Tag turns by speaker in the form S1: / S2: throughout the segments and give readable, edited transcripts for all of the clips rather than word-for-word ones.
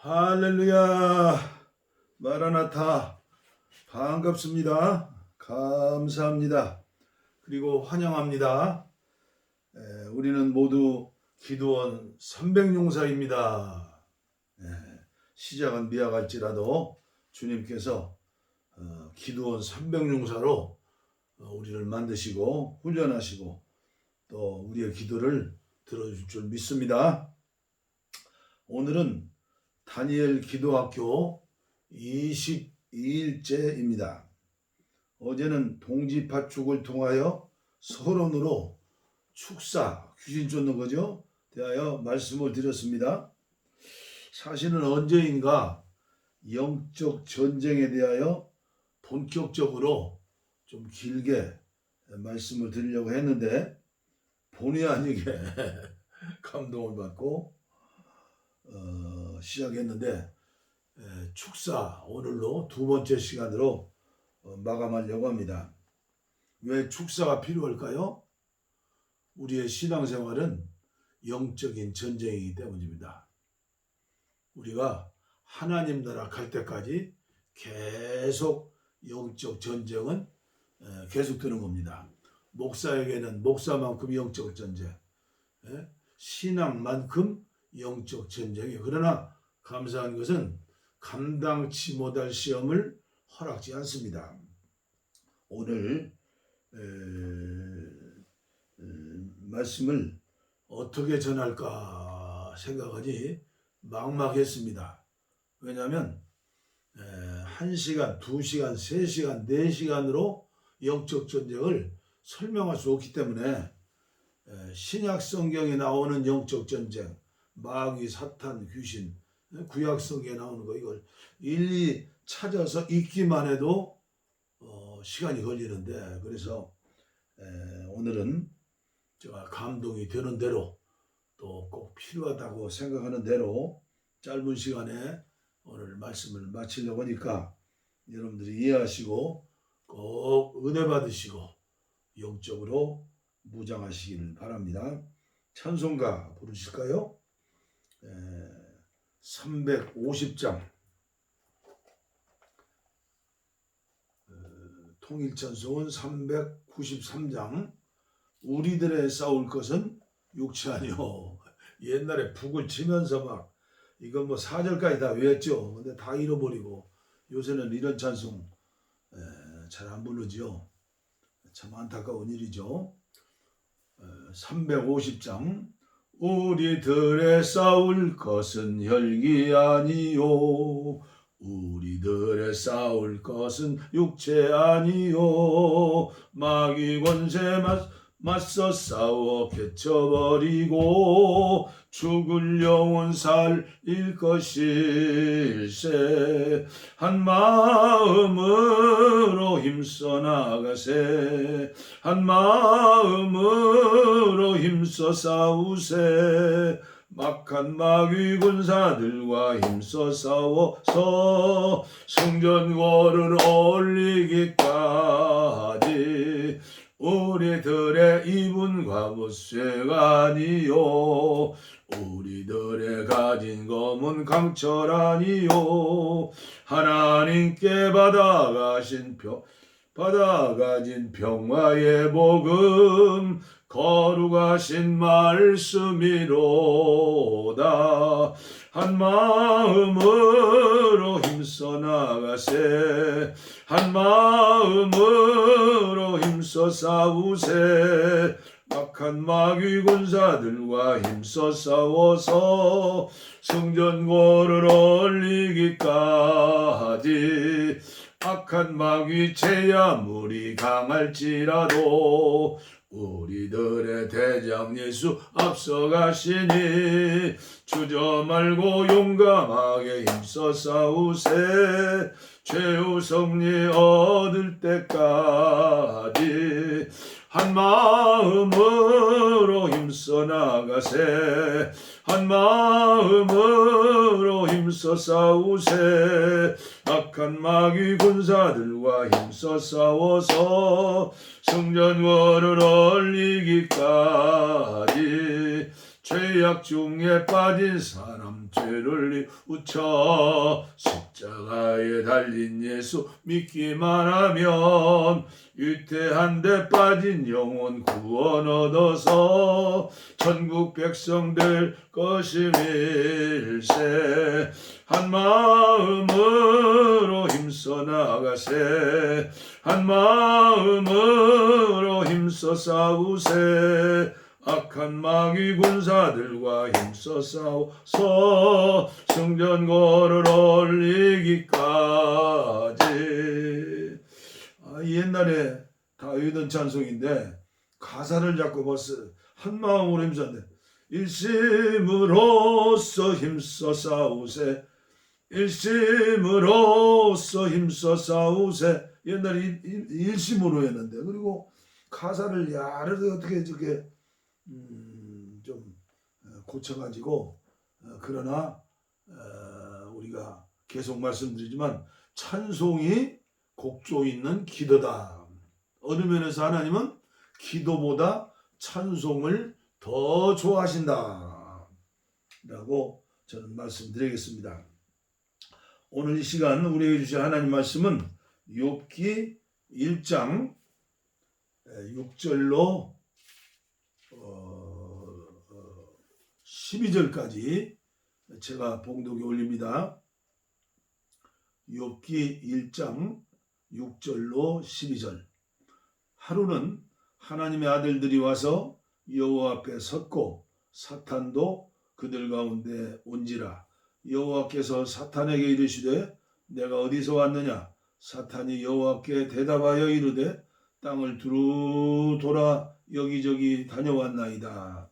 S1: 할렐루야. 마라나타. 반갑습니다. 감사합니다. 그리고 환영합니다. 우리는 모두 기도원 300용사입니다. 시작은 미약할지라도 주님께서 기도원 300용사로 우리를 만드시고 훈련하시고 또 우리의 기도를 들어줄 줄 믿습니다. 오늘은 다니엘 기도학교 22일째입니다. 어제는 동지파축을 통하여 서론으로 축사, 귀신 쫓는 거죠. 대하여 말씀을 드렸습니다. 사실은 언제인가 영적 전쟁에 대하여 본격적으로 좀 길게 말씀을 드리려고 했는데 본의 아니게 감동을 받고 시작했는데 축사 오늘로 두 번째 시간으로 마감하려고 합니다. 왜 축사가 필요할까요? 우리의 신앙생활은 영적인 전쟁이기 때문입니다. 우리가 하나님 나라 갈 때까지 계속 영적 전쟁은 계속되는 겁니다. 목사에게는 목사만큼 영적 전쟁, 신앙만큼 영적 전쟁이. 그러나 감사한 것은 감당치 못할 시험을 허락지 않습니다. 오늘 말씀을 어떻게 전할까 생각하니 막막했습니다. 왜냐하면 1시간, 2시간, 3시간, 4시간으로 영적 전쟁을 설명할 수 없기 때문에 신약 성경에 나오는 영적 전쟁, 마귀, 사탄, 귀신, 구약 성경에 나오는 거 이걸 일일이 찾아서 읽기만 해도 시간이 걸리는데, 그래서 오늘은 제가 감동이 되는 대로 또 꼭 필요하다고 생각하는 대로 짧은 시간에 오늘 말씀을 마치려고 하니까 여러분들이 이해하시고 꼭 은혜 받으시고 영적으로 무장하시기를 바랍니다. 찬송가 부르실까요? 350장 통일찬송은 393장. 우리들의 싸울 것은 육체 아니요. 옛날에 북을 치면서 막 이거 4절까지 다 외웠죠. 근데 다 잃어버리고 요새는 이런 찬송 잘 안 부르지요. 참 안타까운 일이죠. 350장. 우리들의 싸울 것은 혈기 아니요, 우리들의 싸울 것은 육체 아니요, 마귀 권세 맞서 싸워 개쳐버리고 죽을 영혼 살릴 것일세. 한 마음으로 힘써 나가세, 한 마음으로 힘써 싸우세. 막한 마귀 군사들과 힘써 싸워서 성전궐을 올리기까지 우리들의 입은 갑옷쇠가 아니요, 우리들의 가진 검은 강철 아니요, 하나님께 받아가진 평화의 복음 거룩하신 말씀이로다. 한 마음으로 힘써 나가세, 한 마음으로 힘써 싸우세. 막한 마귀 군사들과 힘써 싸워서 성전궐을 올리기까지. 악한 마귀 제야물이 강할지라도 우리들의 대장 예수 앞서가시니 주저 말고 용감하게 힘써 싸우세. 최후 승리 얻을 때까지 한 마음으로 힘써 나가세, 한 마음으로 힘써 싸우세. 악한 마귀 군사들과 힘써 싸워서 성전궐을 올리기까지 죄악 중에 빠진 사람 죄를 뉘우쳐 십자가에 달린 예수 믿기만 하면 유태한 데 빠진 영혼 구원 얻어서 천국 백성 될 것임일세. 한 마음으로 힘써 나가세. 한 마음으로 힘써 싸우세. 악한 마귀 군사들과 힘써 싸워서 성전거를 올리기까지. 옛날에 다윗은 찬송인데 가사를 자꾸 봤어요. 한 마음으로 힘썼네. 일심으로써 힘써 싸우세. 일심으로써 힘써 싸우세. 옛날에 일심으로 했는데, 그리고 가사를 야를 어떻게 저게 좀 고쳐가지고, 그러나 우리가 계속 말씀드리지만 찬송이 곡조 있는 기도다. 어느 면에서 하나님은 기도보다 찬송을 더 좋아하신다 라고 저는 말씀드리겠습니다. 오늘 이 시간 우리에게 주신 하나님 말씀은 욥기 1장 6절로 12절까지 제가 봉독에 올립니다. 욥기 1장 6절로 12절. 하루는 하나님의 아들들이 와서 여호와 앞에 섰고 사탄도 그들 가운데 온지라. 여호와께서 사탄에게 이르시되 내가 어디서 왔느냐. 사탄이 여호와께 대답하여 이르되 땅을 두루 돌아 여기저기 다녀왔나이다.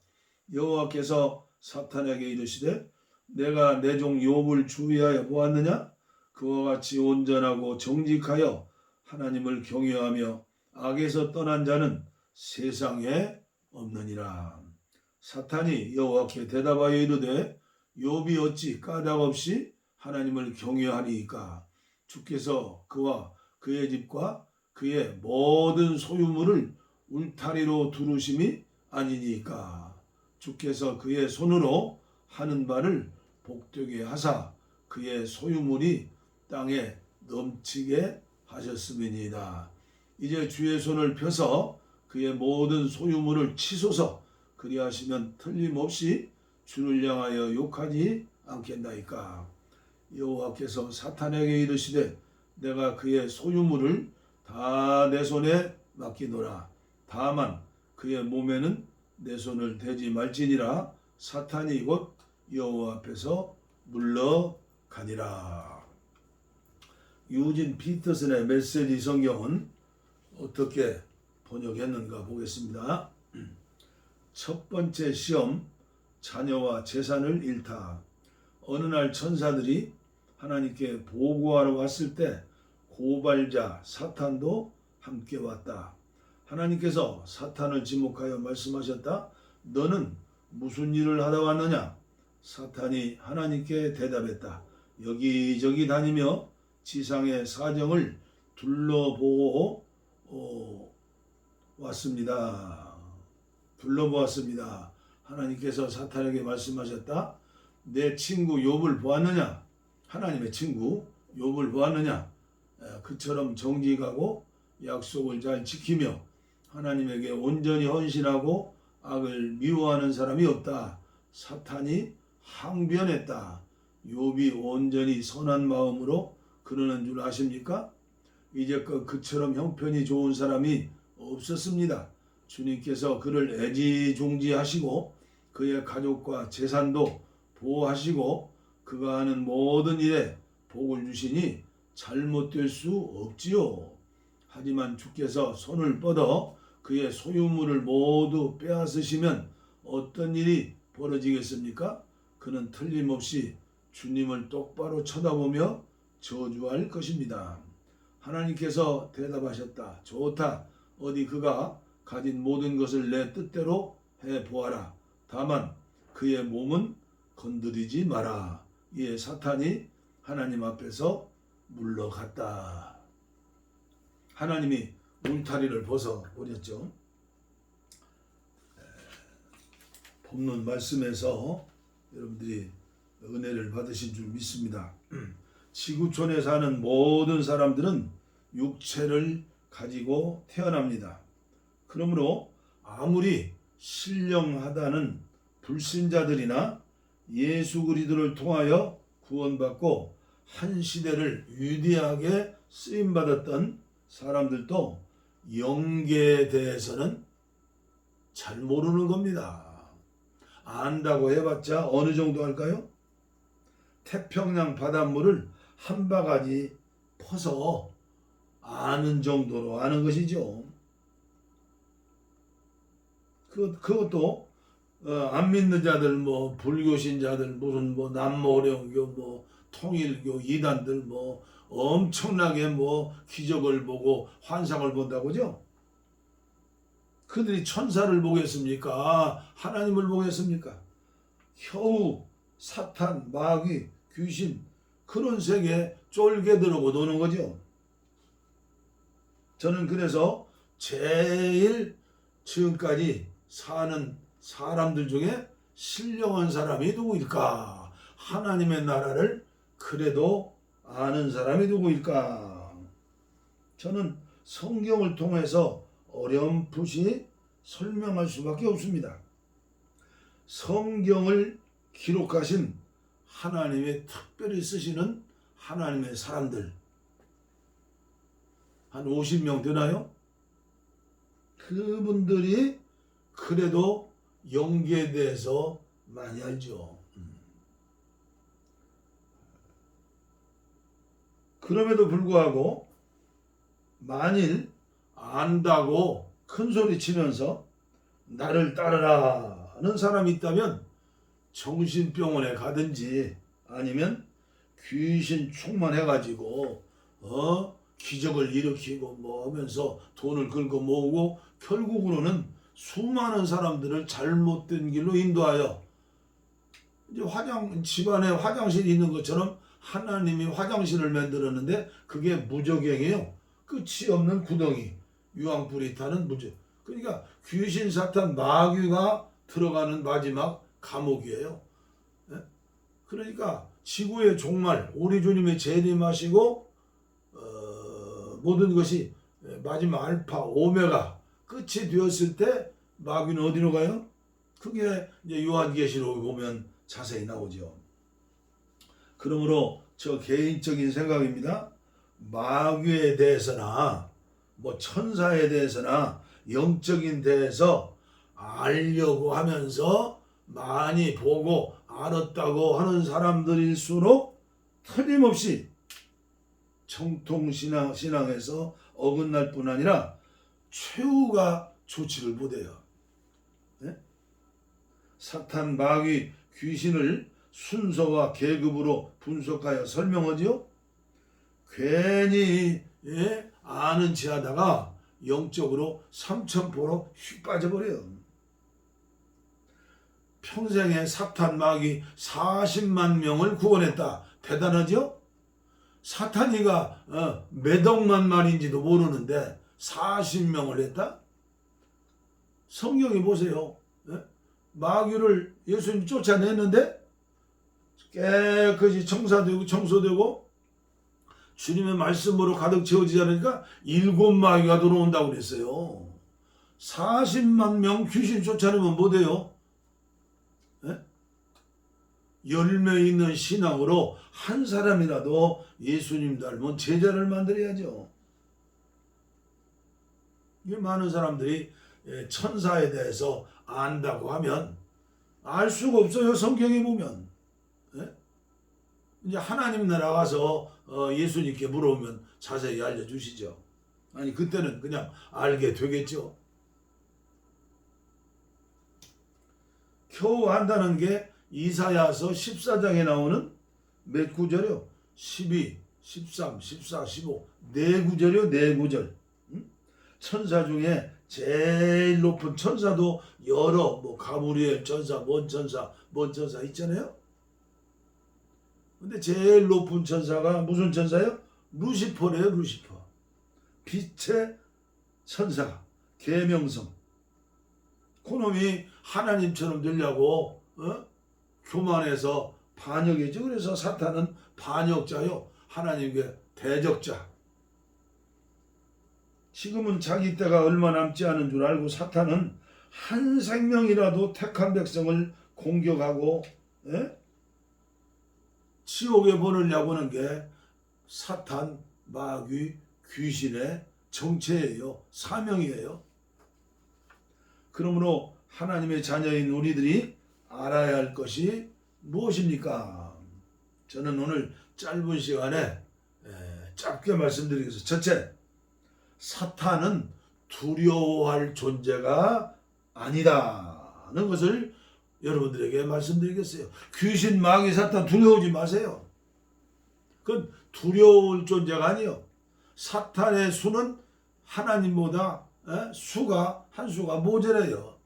S1: 여호와께서 사탄에게 이르시되 내가 내 종 욥을 주의하여 보았느냐. 그와 같이 온전하고 정직하여 하나님을 경외하며 악에서 떠난 자는 세상에 없느니라. 사탄이 여호와께 대답하여 이르되 욥이 어찌 까닭없이 하나님을 경외하리이까. 주께서 그와 그의 집과 그의 모든 소유물을 울타리로 두르심이 아니니까. 주께서 그의 손으로 하는 바를 복되게 하사 그의 소유물이 땅에 넘치게 하셨음이니이다. 이제 주의 손을 펴서 그의 모든 소유물을 치소서. 그리하시면 틀림없이 주를 향하여 욕하지 않겠나이까. 여호와께서 사탄에게 이르시되 내가 그의 소유물을 다 내 손에 맡기노라. 다만 그의 몸에는 내 손을 대지 말지니라. 사탄이 곧 여호와 앞에서 물러가니라. 유진 피터슨의 메시지 성경은 어떻게 번역했는가 보겠습니다. 첫 번째 시험, 자녀와 재산을 잃다. 어느 날 천사들이 하나님께 보고하러 왔을 때 고발자 사탄도 함께 왔다. 하나님께서 사탄을 지목하여 말씀하셨다. 너는 무슨 일을 하다 왔느냐? 사탄이 하나님께 대답했다. 여기저기 다니며 지상의 사정을 둘러보고 왔습니다. 둘러보았습니다. 하나님께서 사탄에게 말씀하셨다. 내 친구 욥을 보았느냐? 하나님의 친구 욥을 보았느냐? 그처럼 정직하고 약속을 잘 지키며 하나님에게 온전히 헌신하고 악을 미워하는 사람이 없다. 사탄이 항변했다. 욥이 온전히 선한 마음으로 그러는 줄 아십니까? 이제껏 그처럼 형편이 좋은 사람이 없었습니다. 주님께서 그를 애지중지하시고 그의 가족과 재산도 보호하시고 그가 하는 모든 일에 복을 주시니 잘못될 수 없지요. 하지만 주께서 손을 뻗어 그의 소유물을 모두 빼앗으시면 어떤 일이 벌어지겠습니까? 그는 틀림없이 주님을 똑바로 쳐다보며 저주할 것입니다. 하나님께서 대답하셨다. 좋다. 어디 그가 가진 모든 것을 내 뜻대로 해보아라. 다만 그의 몸은 건드리지 마라. 이에 사탄이 하나님 앞에서 물러갔다. 하나님이 울타리를 벗어버렸죠. 본문 말씀에서 여러분들이 은혜를 받으신 줄 믿습니다. 지구촌에 사는 모든 사람들은 육체를 가지고 태어납니다. 그러므로 아무리 신령하다는 불신자들이나 예수 그리스도를 통하여 구원받고 한 시대를 위대하게 쓰임받았던 사람들도 영계에 대해서는 잘 모르는 겁니다. 안다고 해봤자 어느 정도 할까요? 태평양 바닷물을 한 바가지 퍼서 아는 정도로 아는 것이죠. 그것도 안 믿는 자들, 불교신자들, 무슨 남모령교, 통일교 이단들 엄청나게 기적을 보고 환상을 본다고죠. 그들이 천사를 보겠습니까? 하나님을 보겠습니까? 겨우 사탄, 마귀, 귀신 그런 세계에 쫄게들어고 노는 거죠. 저는 그래서 제일 지금까지 사는 사람들 중에 신령한 사람이 누구일까? 하나님의 나라를 그래도 아는 사람이 누구일까? 저는 성경을 통해서 어렴풋이 설명할 수밖에 없습니다. 성경을 기록하신 하나님의 특별히 쓰시는 하나님의 사람들 한 50명 되나요? 그분들이 그래도 영계에 대해서 많이 알죠. 그럼에도 불구하고 만일 안다고 큰 소리 치면서 나를 따르라 하는 사람이 있다면 정신병원에 가든지 아니면 귀신 충만해가지고 기적을 일으키고 하면서 돈을 긁어 모으고 결국으로는 수많은 사람들을 잘못된 길로 인도하여 이제 집안에 화장실이 있는 것처럼 하나님이 화장실을 만들었는데 그게 무적행이에요. 끝이 없는 구덩이, 유황불이 타는 무적. 그러니까 귀신, 사탄, 마귀가 들어가는 마지막 감옥이에요. 그러니까 지구의 종말, 우리 주님이 재림하시고 모든 것이 마지막 알파, 오메가 끝이 되었을 때 마귀는 어디로 가요? 그게 이제 요한계시록 보면 자세히 나오죠. 그러므로 저 개인적인 생각입니다. 마귀에 대해서나 천사에 대해서나 영적인 데에서 알려고 하면서 많이 보고 알았다고 하는 사람들일수록 틀림없이 정통신앙에서 어긋날 뿐 아니라 최후가 좋지를 못해요. 네? 사탄, 마귀, 귀신을 순서와 계급으로 분석하여 설명하지요. 괜히 아는 체 하다가 영적으로 삼천포로 휙 빠져버려요. 평생에 사탄, 마귀 40만 명을 구원했다. 대단하죠? 사탄이가 몇 억만 마리인지도 모르는데 40명을 했다? 성경에 보세요. 마귀를 예수님이 쫓아냈는데 깨끗이 청소되고 주님의 말씀으로 가득 채워지지 않으니까 7마귀가 들어온다고 그랬어요. 40만 명 귀신 쫓아내면 못해요. 열매 있는 신앙으로 한 사람이라도 예수님 닮은 제자를 만들어야죠. 이게 많은 사람들이 천사에 대해서 안다고 하면 알 수가 없어요. 성경에 보면. 이제 하나님 나라 가서 예수님께 물어보면 자세히 알려주시죠. 아니 그때는 그냥 알게 되겠죠. 겨우 안다는 게 이사야서 14장에 나오는 몇 구절이요? 12, 13, 14, 15 네 구절이요. 네 구절. 천사 중에 제일 높은 천사도 여러 가브리엘 천사, 뭔 천사 있잖아요. 근데 제일 높은 천사가 무슨 천사예요? 루시퍼래요. 루시퍼. 빛의 천사, 계명성. 그놈이 하나님처럼 되려고 교만해서 반역이죠. 그래서 사탄은 반역자요, 하나님께 대적자. 지금은 자기 때가 얼마 남지 않은 줄 알고 사탄은 한 생명이라도 택한 백성을 공격하고 지옥에 보내려고 하는 게 사탄, 마귀, 귀신의 정체예요. 사명이에요. 그러므로 하나님의 자녀인 우리들이 알아야 할 것이 무엇입니까? 저는 오늘 짧은 시간에 짧게 말씀드리겠습니다. 첫째, 사탄은 두려워할 존재가 아니다는 것을 여러분들에게 말씀드리겠어요. 귀신, 마귀, 사탄 두려워하지 마세요. 그건 두려울 존재가 아니에요. 사탄의 수는 하나님보다 한 수가 모자라요.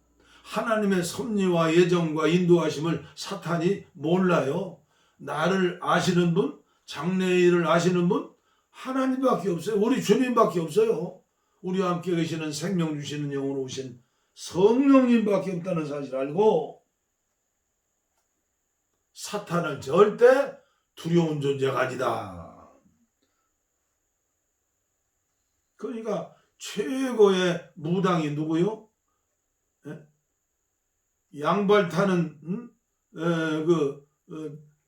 S1: 하나님의 섭리와 예정과 인도하심을 사탄이 몰라요. 나를 아시는 분, 장래의 일을 아시는 분 하나님밖에 없어요. 우리 주님밖에 없어요. 우리와 함께 계시는 생명 주시는 영으로 오신 성령님밖에 없다는 사실 알고 사탄은 절대 두려운 존재가 아니다. 그러니까 최고의 무당이 누구요? 양발 타는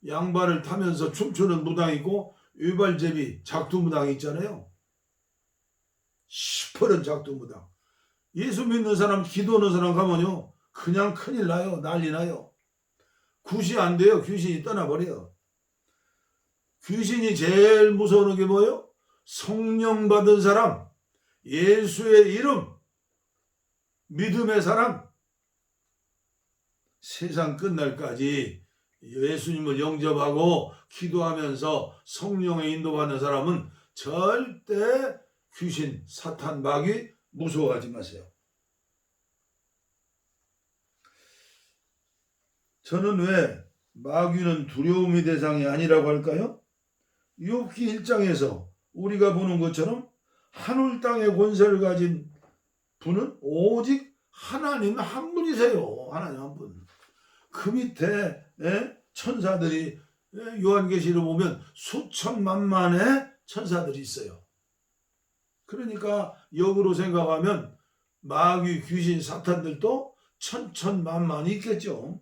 S1: 양발을 타면서 춤추는 무당이고 위발제비 작두무당이 있잖아요. 시퍼런 작두무당. 예수 믿는 사람, 기도하는 사람 가면요 그냥 큰일 나요. 난리 나요. 굿이 안 돼요. 귀신이 떠나버려요. 귀신이 제일 무서운 게 뭐예요? 성령 받은 사람, 예수의 이름, 믿음의 사람, 세상 끝날까지 예수님을 영접하고 기도하면서 성령의 인도받는 사람은 절대 귀신, 사탄, 마귀 무서워하지 마세요. 저는 왜 마귀는 두려움의 대상이 아니라고 할까요? 욥기 1장에서 우리가 보는 것처럼 하늘 땅의 권세를 가진 분은 오직 하나님 한 분이세요. 하나님 한 분. 그 밑에 천사들이 요한계시를 보면 수천만만의 천사들이 있어요. 그러니까 역으로 생각하면 마귀, 귀신, 사탄들도 천천만만이 있겠죠.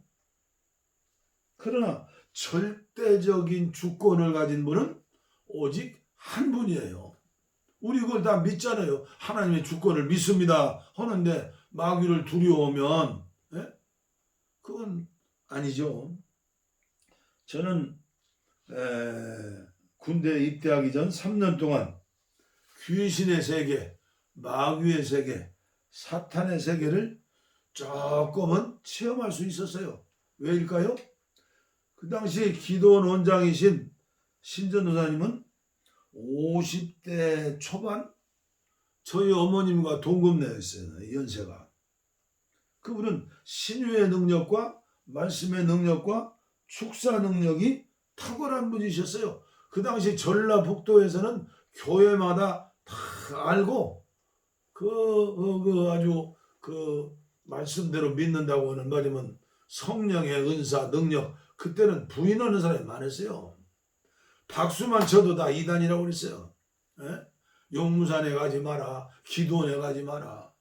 S1: 그러나 절대적인 주권을 가진 분은 오직 한 분이에요. 우리 그걸 다 믿잖아요. 하나님의 주권을 믿습니다 하는데 마귀를 두려워하면 그건 아니죠. 저는 군대 입대하기 전 3년 동안 귀신의 세계, 마귀의 세계, 사탄의 세계를 조금은 체험할 수 있었어요. 왜일까요? 그 당시 기도원 원장이신 신전도사님은 50대 초반 저희 어머님과 동급내였어요. 연세가. 그분은 신유의 능력과 말씀의 능력과 축사 능력이 탁월한 분이셨어요. 그 당시 전라북도에서는 교회마다 다 알고 아주 말씀대로 믿는다고 하는 말이면 성령의 은사, 능력, 그때는 부인하는 사람이 많았어요. 박수만 쳐도 다 이단이라고 그랬어요. 용무산에 가지 마라, 기도원에 가지 마라.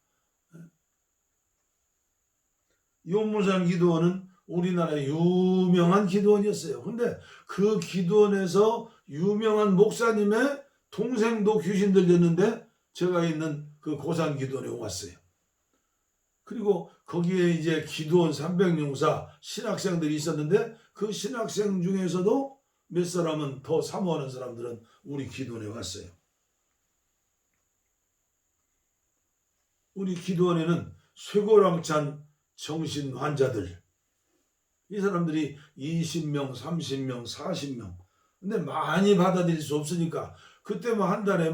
S1: 용무산 기도원은 우리나라의 유명한 기도원이었어요. 근데 그 기도원에서 유명한 목사님의 동생도 귀신 들렸는데 제가 있는 그 고산 기도원에 왔어요. 그리고 거기에 이제 기도원 300용사 신학생들이 있었는데 그 신학생 중에서도 몇 사람은 더 사모하는 사람들은 우리 기도원에 왔어요. 우리 기도원에는 쇠고랑찬 정신 환자들, 이 사람들이 20명, 30명, 40명. 근데 많이 받아들일 수 없으니까 그때 뭐 한 달에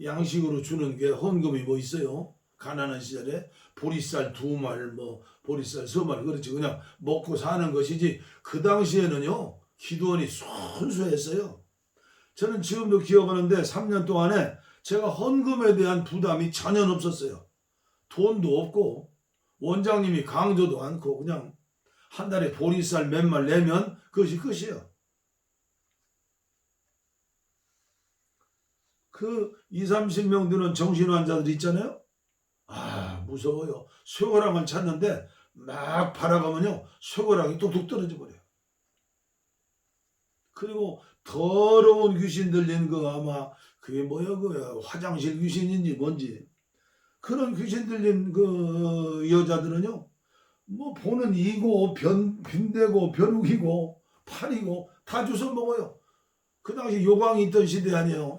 S1: 양식으로 주는 게 헌금이 뭐 있어요? 가난한 시절에 보리쌀 2말, 보리쌀 3말, 그렇지. 그냥 먹고 사는 것이지. 그 당시에는요, 기도원이 순수했어요. 저는 지금도 기억하는데 3년 동안에 제가 헌금에 대한 부담이 전혀 없었어요. 돈도 없고 원장님이 강조도 않고 그냥 한 달에 보리쌀 몇 말 내면 그것이 끝이에요. 그 20, 30명 드는 정신환자들 있잖아요. 아, 무서워요. 쇠고랑을 찾는데 막 바라가면요, 쇠고랑이 뚝뚝 떨어져 버려요. 그리고 더러운 귀신 들린 거, 아마 그게 뭐야, 그 화장실 귀신인지 뭔지, 그런 귀신 들린 그 여자들은요, 뭐 보는 이고 빈대고 벼룩이고 팔이고 다 주워 먹어요. 그 당시 요강이 있던 시대 아니에요.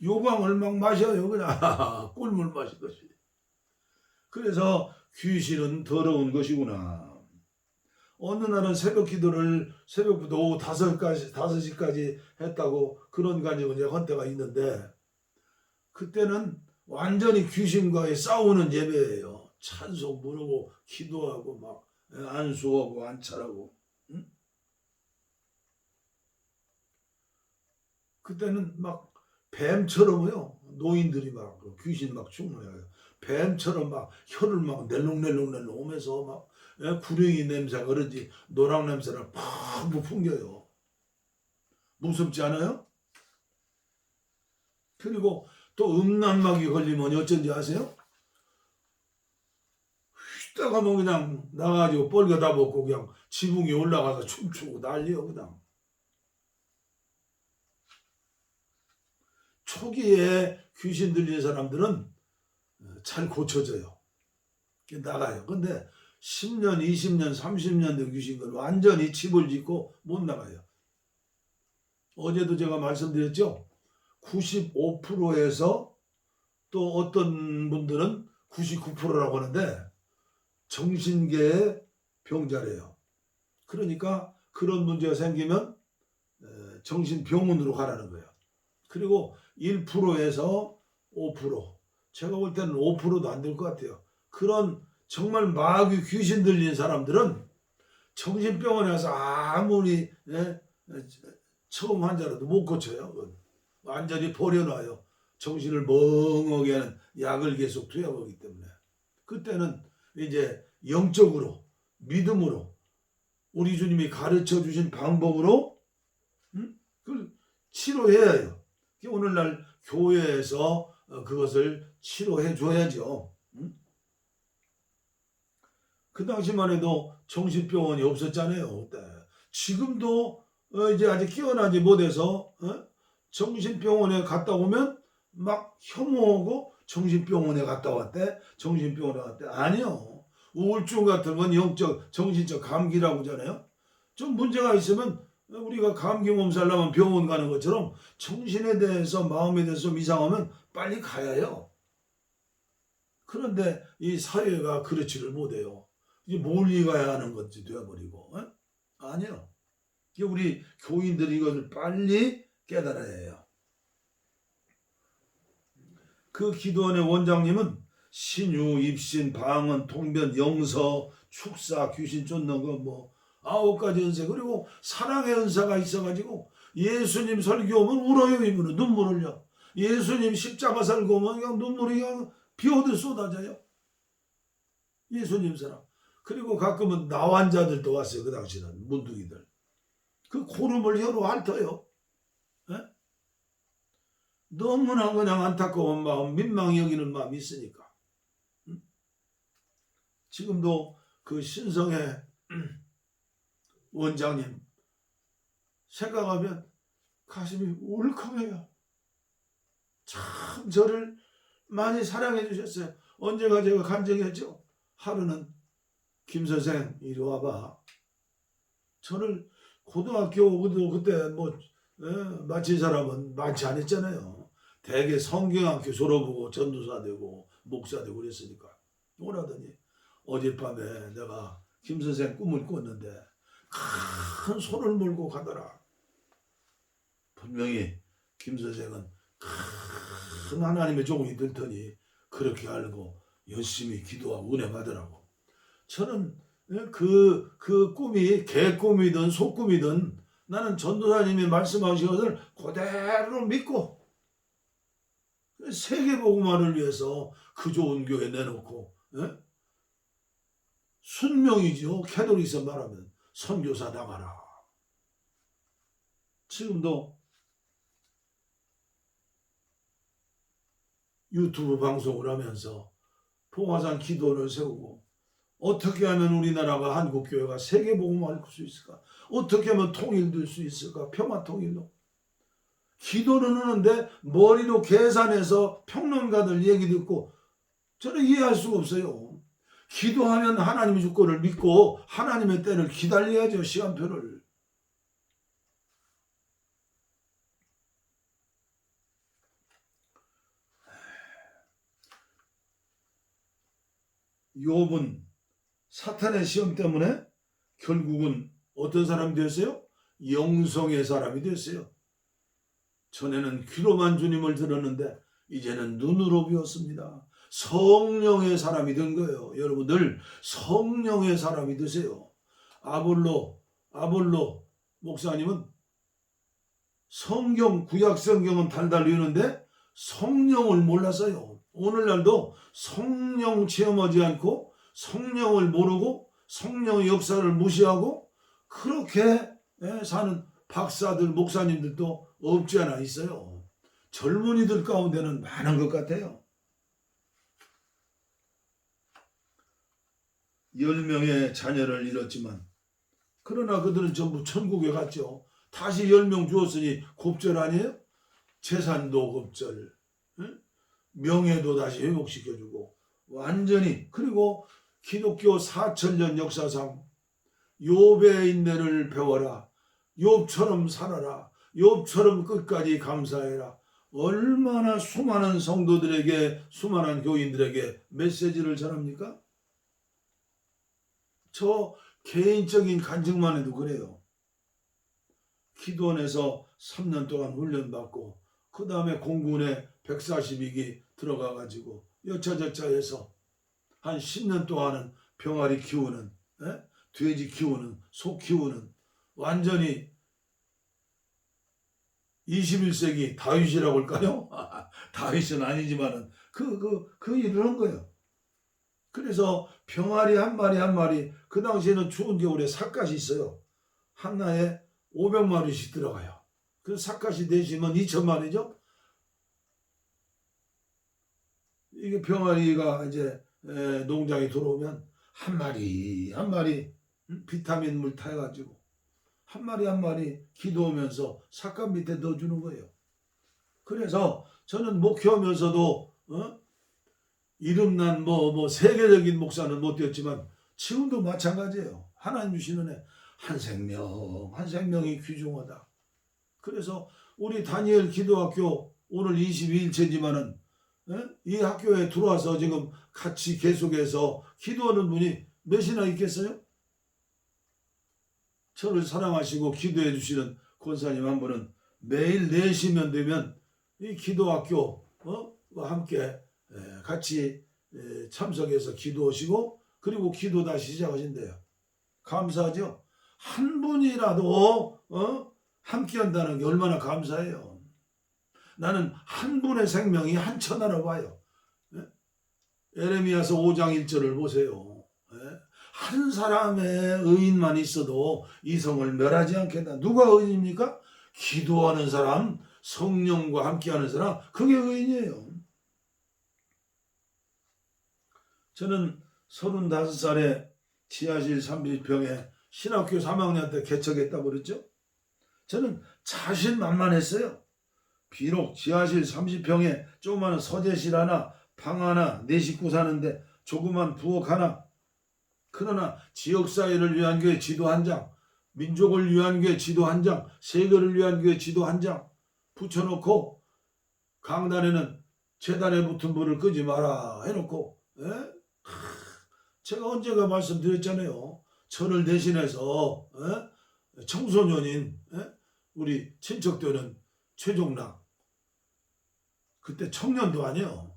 S1: 요강을 막 마셔요. 그냥 꿀물 마시듯이. 그래서 귀신은 더러운 것이구나. 어느 날은 새벽 기도를 새벽부터 오후 5시까지 했다고, 그런 가정은 이제 헌때가 있는데, 그때는 완전히 귀신과의 싸우는 예배예요. 찬송 부르고 기도하고 막 안수하고 안찰하고. 응? 그때는 막 뱀처럼요, 노인들이 막 귀신 막 충만해요. 뱀처럼 막 혀를 막 낼롱낼롱 오면서 막 구렁이 냄새가 그런지 노랑 냄새를 팍 풍겨요. 무섭지 않아요? 그리고 또 음란막이 걸리면 어쩐지 아세요? 휘다가 뭐 그냥 나가지고 뻘거다 벗고 그냥 지붕에 올라가서 춤추고 난리요 그냥. 초기에 귀신 들린 사람들은 잘 고쳐져요. 나가요. 근데 10년, 20년, 30년 된 귀신은 완전히 집을 짓고 못 나가요. 어제도 제가 말씀드렸죠. 95%에서 또 어떤 분들은 99%라고 하는데 정신계의 병자래요. 그러니까 그런 문제가 생기면 정신병원으로 가라는 거예요. 그리고 1%에서 5%, 제가 볼 때는 5%도 안 될 것 같아요. 그런 정말 마귀 귀신 들린 사람들은 정신병원에 가서 아무리 처음 환자라도 못 고쳐요. 완전히 버려놔요. 정신을 멍하게 하는 약을 계속 투여하기 때문에. 그때는 이제 영적으로, 믿음으로, 우리 주님이 가르쳐 주신 방법으로 그걸 치료해야 해요. 오늘날 교회에서 그것을 치료해 줘야죠. 그 당시만 해도 정신병원이 없었잖아요. 그때. 지금도 이제 아직 깨어나지 못해서 정신병원에 갔다 오면 막 혐오하고 정신병원에 갔다 왔대. 정신병원에 갔대. 아니요. 우울증 같은 건 영적, 정신적 감기라고 하잖아요. 좀 문제가 있으면 우리가 감기 몸살 나면 병원 가는 것처럼 정신에 대해서, 마음에 대해서 좀 이상하면 빨리 가야 해요. 그런데 이 사회가 그렇지를 못해요. 이제 멀리 가야 하는 것이 되어버리고. 아니요. 우리 교인들이 이것을 빨리 깨달아야 해요. 그 기도원의 원장님은 신유, 입신, 방언, 통변, 영서, 축사, 귀신 쫓는 거 뭐 9가지 은사, 그리고 사랑의 은사가 있어가지고 예수님 설교 오면 울어요. 이분은 눈물 흘려. 예수님 십자가 살고 오면 그냥 눈물이 그냥 비오듯 쏟아져요. 예수님 사랑. 그리고 가끔은 나환자들도 왔어요. 그 당시는 문둥이들. 그 고름을 혀로 핥아요. 에? 너무나 그냥 안타까운 마음, 민망히 여기는 마음이 있으니까. 지금도 그 신성의 원장님 생각하면 가슴이 울컥해요. 참 저를 많이 사랑해 주셨어요. 언제가 제가 간증했죠. 하루는 김 선생 이리 와봐. 저를 고등학교도 그때 뭐 마친 사람은 많지 않았잖아요. 대개 성경학교 졸업하고 전도사 되고 목사 되고 그랬으니까. 오라더니 어젯밤에 내가 김 선생 꿈을 꿨는데 큰 손을 몰고 가더라. 분명히 김 선생은 큰 하나님의 종이 될 터니 그렇게 알고 열심히 기도하고 은혜 받으라고. 저는 그 꿈이 개꿈이든 속꿈이든 나는 전도사님이 말씀하신 것을 그대로 믿고 세계복음화를 위해서 그 좋은 교회 내놓고 순명이죠. 캐톨릭에서 말하면 선교사 나가라. 지금도 유튜브 방송을 하면서 봉화산 기도를 세우고 어떻게 하면 우리나라가 한국교회가 세계복음을 할 수 있을까? 어떻게 하면 통일될 수 있을까? 평화통일로. 기도는 하는데 머리로 계산해서 평론가들 얘기 듣고 저는 이해할 수가 없어요. 기도하면 하나님의 주권을 믿고 하나님의 때를 기다려야죠. 시간표를. 욥은 사탄의 시험 때문에 결국은 어떤 사람이 됐어요? 영성의 사람이 됐어요. 전에는 귀로만 주님을 들었는데 이제는 눈으로 배웠습니다. 성령의 사람이 된 거예요. 여러분들 성령의 사람이 되세요. 아볼로 목사님은 성경 구약 성경은 달달 외우는데 성령을 몰랐어요. 오늘날도 성령 체험하지 않고 성령을 모르고 성령의 역사를 무시하고 그렇게 사는 박사들 목사님들도 없지 않아 있어요. 젊은이들 가운데는 많은 것 같아요. 10명의 자녀를 잃었지만 그러나 그들은 전부 천국에 갔죠. 다시 10명 주었으니 곱절 아니에요? 재산도 곱절, 명예도 다시 회복시켜주고 완전히. 그리고 기독교 4000년 역사상 욥의 인내를 배워라. 욥처럼 살아라. 욥처럼 끝까지 감사해라. 얼마나 수많은 성도들에게 수많은 교인들에게 메시지를 전합니까? 저 개인적인 간증만 해도 그래요. 기도원에서 3년 동안 훈련받고 그 다음에 공군에 142기 들어가가지고 여차저차해서 한 10년 동안은 병아리 키우는, 돼지 키우는, 소 키우는 완전히 21세기 다윗이라고 할까요? 다윗은 아니지만은 그 일을 한 거예요. 그래서 병아리 한 마리 한 마리, 그 당시에는 추운 겨울에 삿갓이 있어요. 하나에 500마리씩 들어가요. 그 삿갓이 되시면 2000마리죠. 이게 병아리가 이제 농장에 들어오면 한 마리 한 마리 비타민 물 타가지고 한 마리 한 마리 기도하면서 삿갓 밑에 넣어주는 거예요. 그래서 저는 목회하면서도 이름난 세계적인 목사는 못 되었지만 지금도 마찬가지예요. 하나님 주시는 애 한 생명 한 생명이 귀중하다. 그래서 우리 다니엘 기도학교 오늘 22일째지만은 이 학교에 들어와서 지금 같이 계속해서 기도하는 분이 몇이나 있겠어요? 저를 사랑하시고 기도해 주시는 권사님 한 분은 매일 4시면 되면 이 기도학교 함께 같이 참석해서 기도하시고 그리고 기도 다시 시작하신대요. 감사하죠? 한 분이라도 함께 한다는 게 얼마나 감사해요. 나는 한 분의 생명이 한 천하라고 봐요. 에레미야서 5장 1절을 보세요. 한 사람의 의인만 있어도 이 성을 멸하지 않겠다. 누가 의인입니까? 기도하는 사람, 성령과 함께하는 사람, 그게 의인이에요. 저는 35살에 지하실 30평에 신학교 3학년 때 개척했다고 그랬죠. 저는 자신만만했어요. 비록 지하실 30평에 조그마한 서재실 하나, 방 하나, 4식구 사는데 조그만 부엌 하나, 그러나 지역사회를 위한 교회 지도 한 장, 민족을 위한 교회 지도 한 장, 세계를 위한 교회 지도 한 장 붙여놓고 강단에는 재단에 붙은 불을 끄지 마라 해놓고 제가 언제가 말씀드렸잖아요. 저를 대신해서 청소년인 우리 친척들은 최종락 그때 청년도 아니에요.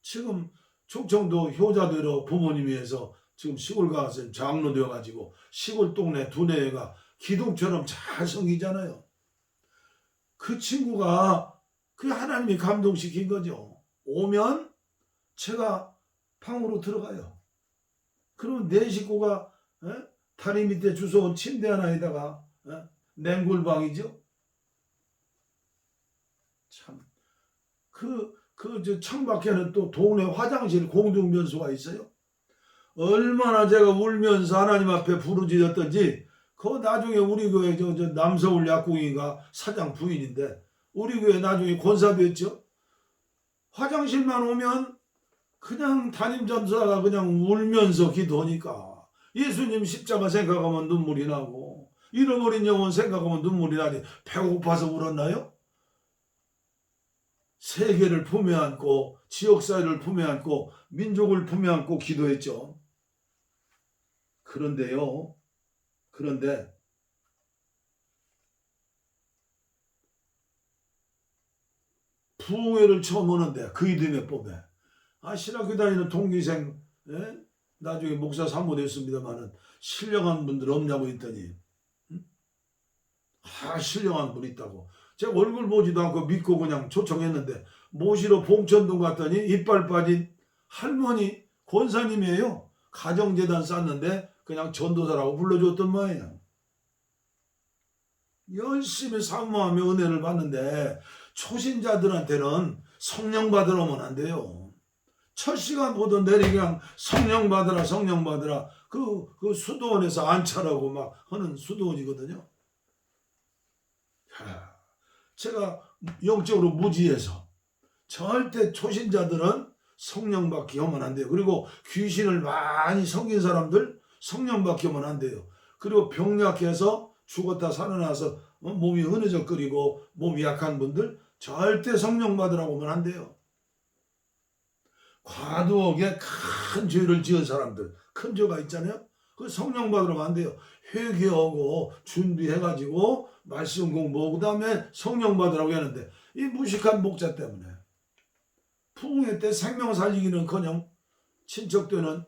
S1: 지금 충청도 효자대로 부모님이 해서 지금 시골 가서 장로 되어가지고 시골 동네 두뇌가 기둥처럼 잘 생기잖아요. 그 친구가 그 하나님이 감동시킨 거죠. 오면 제가 방으로 들어가요. 그러면 내 식구가 다리 밑에 주워온 침대 하나에다가 냉골방이죠. 참. 저 창밖에는 또 동네 화장실 공중변소가 있어요. 얼마나 제가 울면서 하나님 앞에 부르짖었던지, 그 나중에 우리 교회 저 남서울 약국인가 사장 부인인데, 우리 교회 나중에 권사됐죠. 화장실만 오면 그냥 담임 전사가 그냥 울면서 기도하니까 예수님 십자가 생각하면 눈물이 나고, 잃어버린 영혼 생각하면 눈물이 나니 배고파서 울었나요? 세계를 품에 안고, 지역사회를 품에 안고, 민족을 품에 안고 기도했죠. 그런데 부흥회를 처음 오는데 그 이듬해 봄에 신학교 다니는 동기생, 나중에 목사 사모 됐습니다만은 신령한 분들 없냐고 했더니 신령한 분 있다고. 제가 얼굴 보지도 않고 믿고 그냥 초청했는데 모시러 봉천동 갔더니 이빨 빠진 할머니 권사님이에요. 가정재단 쌌는데 그냥 전도사라고 불러줬던 모양이에요. 열심히 사모하며 은혜를 받는데 초신자들한테는 성령 받으러 오면 안 돼요. 첫 시간 보던 내리 그냥 성령 받으라 성령 받으라, 그 수도원에서 안차라고 막 하는 수도원이거든요. 제가 영적으로 무지해서 절대 초신자들은 성령 받기 하면 안 돼요. 그리고 귀신을 많이 섬긴 사람들 성령 받기 하면 안 돼요. 그리고 병약해서 죽었다 살아나서 몸이 흐느적거리고 몸이 약한 분들 절대 성령 받으라고 하면 안 돼요. 과도하게 큰 죄를 지은 사람들, 큰 죄가 있잖아요. 그 성령 받으라고 안 돼요. 회개하고 준비해가지고 말씀 공부하고 그다음에 성령 받으라고 하는데, 이 무식한 목자 때문에 부흥회 때 생명 살리기는커녕 친척되는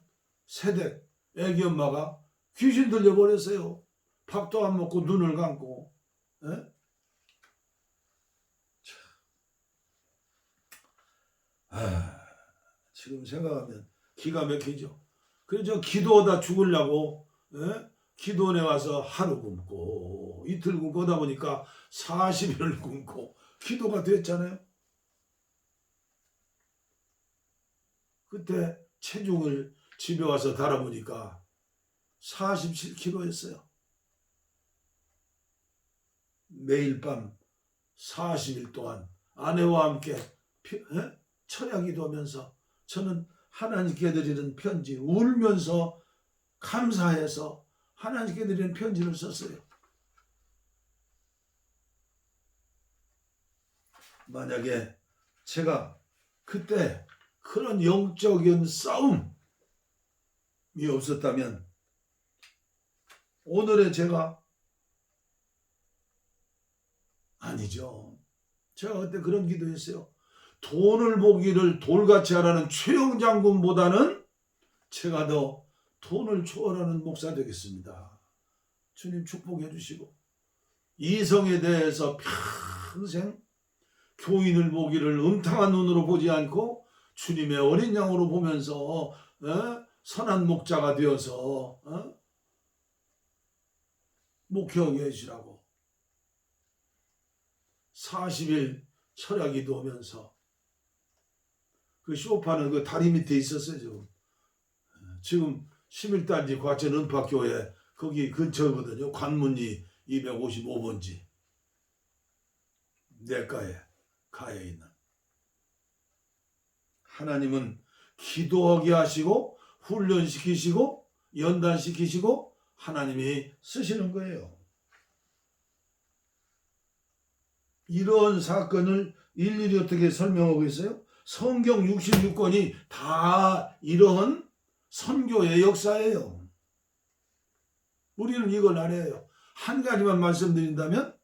S1: 세댁 애기 엄마가 귀신 들려버렸어요. 밥도 안 먹고 눈을 감고. 지금 생각하면 기가 막히죠. 그래서 기도하다 죽으려고 기도원에 와서 하루 굶고 이틀 굶고 하다 보니까 40일을 굶고 기도가 됐잖아요. 그때 체중을 집에 와서 달아보니까 47kg였어요. 매일 밤 40일 동안 아내와 함께 철야 기도하면서 저는 하나님께 드리는 편지, 울면서 감사해서 하나님께 드리는 편지를 썼어요. 만약에 제가 그때 그런 영적인 싸움이 없었다면 오늘의 제가 아니죠. 제가 그때 그런 기도했어요. 돈을 보기를 돌같이 하라는 최영 장군보다는 제가 더 돈을 초월하는 목사 되겠습니다. 주님 축복해 주시고, 이성에 대해서 평생 교인을 보기를 음탕한 눈으로 보지 않고 주님의 어린 양으로 보면서 선한 목자가 되어서 목회하게 해주시라고 40일 철야 기도하면서, 그 쇼파는 그 다리 밑에 있었어요. 지금 11단지 과천 은파교회 거기 근처거든요. 관문리 255번지 내과에 가에 있는. 하나님은 기도하게 하시고 훈련시키시고 연단시키시고 하나님이 쓰시는 거예요. 이런 사건을 일일이 어떻게 설명하고 있어요? 성경 66권이 다 이러한 선교의 역사예요. 우리는 이걸 알아야 해요. 한 가지만 말씀드린다면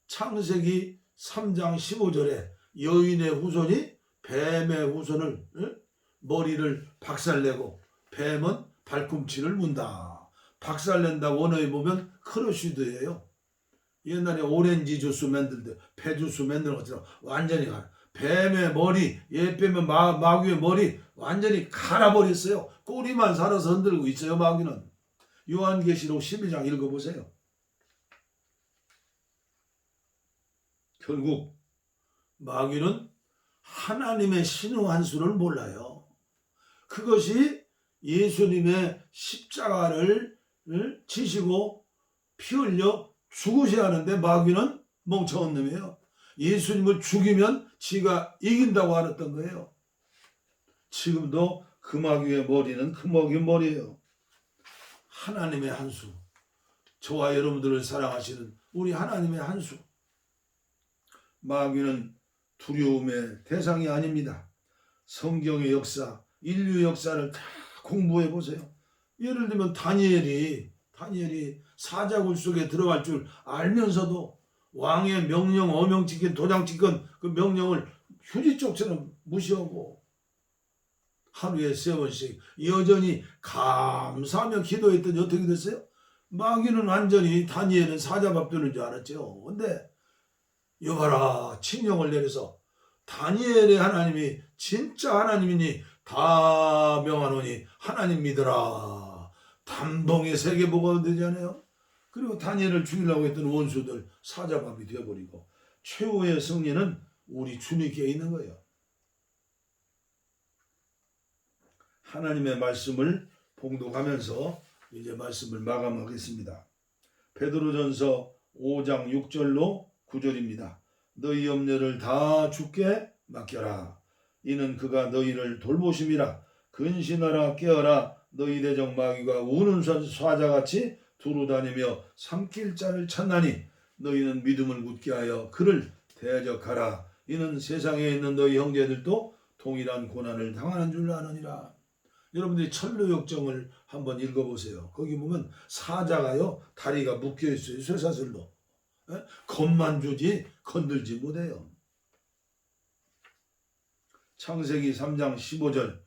S1: 창세기 3장 15절에 여인의 후손이 뱀의 후손을 머리를 박살내고 뱀은 발꿈치를 문다. 박살낸다고 원어에 보면 크러쉬드예요. 옛날에 오렌지 주스 만들 때 배 주스 만드는 것처럼 완전히 뱀의 머리, 옛뱀의 마귀의 머리 완전히 갈아버렸어요. 꼬리만 살아서 흔들고 있어요. 마귀는. 요한계시록 12장 읽어보세요. 결국 마귀는 하나님의 신흥한 수를 몰라요. 그것이 예수님의 십자가를 지시고 피 흘려 죽으셔야 하는데 마귀는 멍청한 놈이에요. 예수님을 죽이면 지가 이긴다고 알았던 거예요. 지금도 그 마귀의 머리는 그 마귀의 머리예요. 하나님의 한 수, 저와 여러분들을 사랑하시는 우리 하나님의 한 수. 마귀는 두려움의 대상이 아닙니다. 성경의 역사, 인류 역사를 다 공부해 보세요. 예를 들면 다니엘이 사자굴 속에 들어갈 줄 알면서도 왕의 명령, 어명 찍힌, 도장 찍힌 그 명령을 휴지쪽처럼 무시하고 하루에 3번씩 여전히 감사하며 기도했더니 어떻게 됐어요? 마귀는 완전히 다니엘은 사자밥 되는 줄 알았죠. 근데 여봐라, 칙령을 내려서 다니엘의 하나님이 진짜 하나님이니 다 명하노니 하나님 믿어라. 단봉의 세계보고가 되잖아요. 그리고 다니엘을 죽이려고 했던 원수들 사자밥이 되어버리고 최후의 승리는 우리 주님께 있는 거예요. 하나님의 말씀을 봉독하면서 이제 말씀을 마감하겠습니다. 베드로전서 5장 6절로 9절입니다. 너희 염려를 다 주께 맡겨라. 이는 그가 너희를 돌보심이라. 근신하라 깨어라. 너희 대적 마귀가 우는 사자같이 두루다니며 삼킬 자를 찾나니 너희는 믿음을 굳게 하여 그를 대적하라. 이는 세상에 있는 너희 형제들도 동일한 고난을 당하는 줄 아느니라. 여러분들이 천루역정을 한번 읽어보세요. 거기 보면 사자가요 다리가 묶여있어요. 쇠사슬로. 겁만 주지 건들지 못해요. 창세기 3장 15절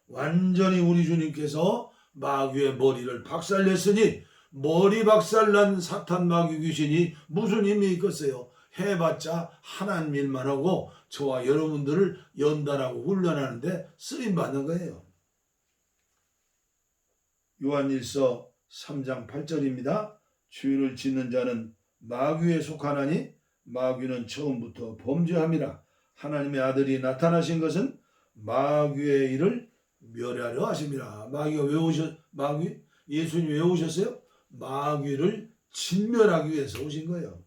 S1: 완전히 우리 주님께서 마귀의 머리를 박살냈으니 머리 박살난 사탄 마귀 귀신이 무슨 힘이 있겠어요. 해봤자 하나님 일만 하고 저와 여러분들을 연단하고 훈련하는데 쓰임받는 거예요. 요한일서 3장 8절입니다. 주의를 짓는 자는 마귀에 속하나니 마귀는 처음부터 범죄함이라. 하나님의 아들이 나타나신 것은 마귀의 일을 멸하려 하심이라. 마귀 예수님이 왜 오셨어요? 마귀를 진멸하기 위해서 오신 거예요.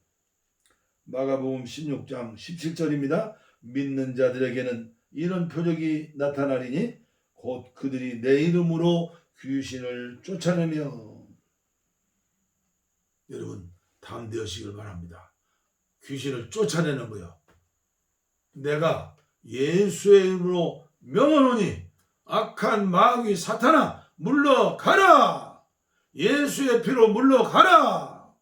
S1: 마가복음 16장 17절입니다. 믿는 자들에게는 이런 표적이 나타나리니 곧 그들이 내 이름으로 귀신을 쫓아내며. 여러분 담대하시길 바랍니다. 귀신을 쫓아내는 거요. 내가 예수의 이름으로 명하노니 악한 마귀 사탄아 물러가라. 예수의 피로 물러가라.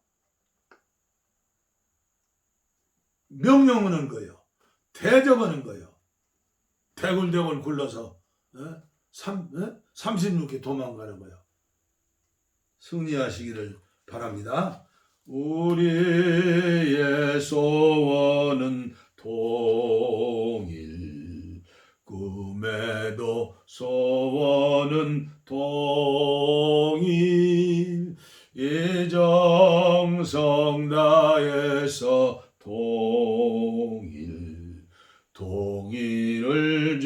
S1: 명령하는 거예요. 대적하는 거예요. 대굴대굴 굴러서 36개 도망가는 거예요. 승리하시기를 바랍니다. 우리의 소원은 동일, 꿈에도 소원은 동일, 이정성 다해서 동일, 동일을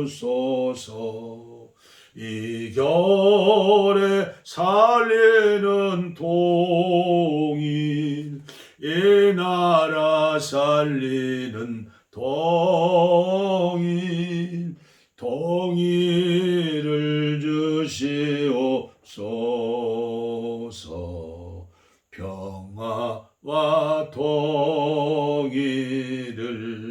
S1: 주소서. 이 겨울에 살리는 동일, 이 나라 살리는 동일, 동일을 주시옵소서. 평화와 동일을